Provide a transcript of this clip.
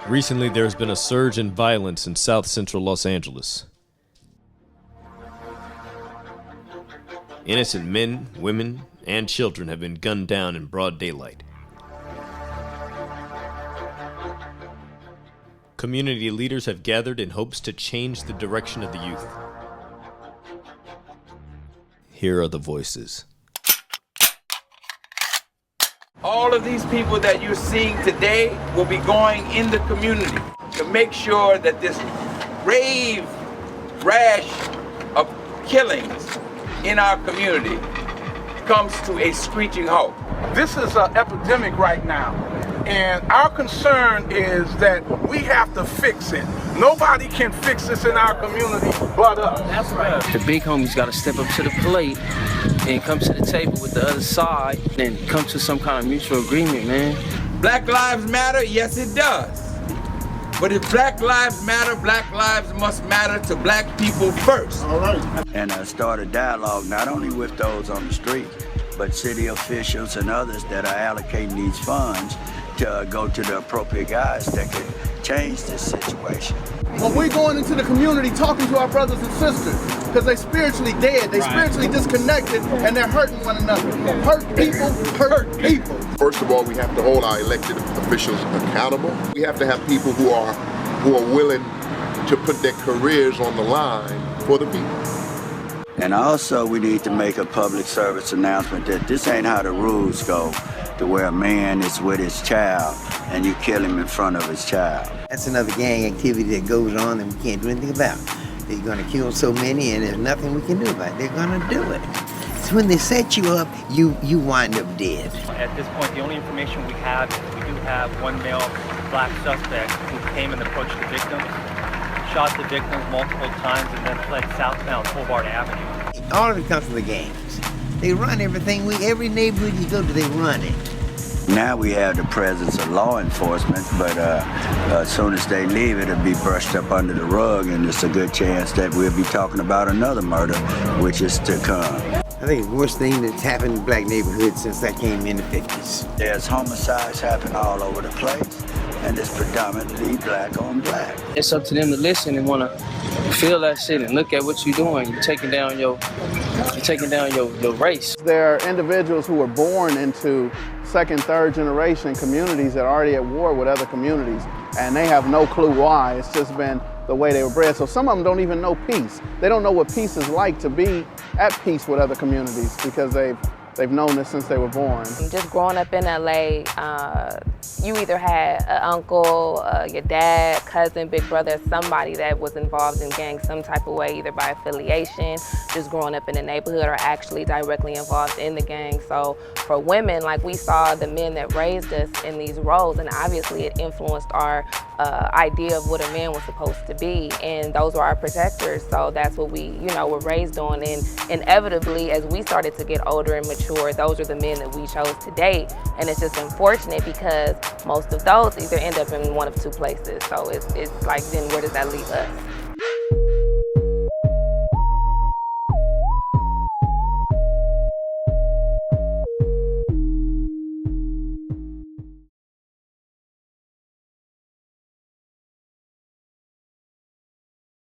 Recently, there has been a surge in violence in South Central Los Angeles. Innocent men, women, and children have been gunned down in broad daylight. Community leaders have gathered in hopes to change the direction of the youth. Here are the voices. All of these people that you're seeing today will be going in the community to make sure that this rave rash of killings in our community comes to a screeching halt. This is an epidemic right now, and our concern is that we have to fix it. Nobody can fix this in our community but us. That's right. The big homies got to step up to the plate and come to the table with the other side and come to some kind of mutual agreement, man. Black lives matter, yes it does. But if black lives matter, black lives must matter to black people first. All right. And start a dialogue not only with those on the street, but city officials and others that are allocating these funds to go to the appropriate guys that can change this situation. When we're going into the community talking to our brothers and sisters, because they're spiritually dead, they're spiritually disconnected, and they're hurting one another. Hurt people, hurt people. First of all, we have to hold our elected officials accountable. We have to have people who are willing to put their careers on the line for the people. And also we need to make a public service announcement that this ain't how the rules go, to where a man is with his child and you kill him in front of his child. That's another gang activity that goes on and we can't do anything about. They're gonna kill so many and there's nothing we can do about it. They're gonna do it. So when they set you up, you wind up dead. At this point, the only information we have is we do have one male black suspect who came and approached the victims, shot the victims multiple times, and then fled southbound Hobart Avenue. All of it comes from the gangs. They run everything. Every neighborhood you go to, they run it. Now we have the presence of law enforcement, but as soon as they leave, it'll be brushed up under the rug, and it's a good chance that we'll be talking about another murder, which is to come. I think the worst thing that's happened in black neighborhoods since I came in the 50s. There's homicides happen all over the place, and it's predominantly black on black. It's up to them to listen and want to feel that shit and look at what you're doing. You're taking down your race. There are individuals who were born into second, third generation communities that are already at war with other communities, and they have no clue why. It's just been the way they were bred. So some of them don't even know peace. They don't know what peace is like, to be at peace with other communities, because they've known this since they were born. Just growing up in LA, you either had an uncle, your dad, cousin, big brother, somebody that was involved in gangs some type of way, either by affiliation, just growing up in the neighborhood, or actually directly involved in the gang. So for women, like, we saw the men that raised us in these roles, and obviously it influenced our idea of what a man was supposed to be, and those were our protectors. So that's what we, were raised on, and inevitably, as we started to get older and mature, those are the men that we chose to date. And it's just unfortunate because most of those either end up in one of two places. So it's like, then where does that leave us?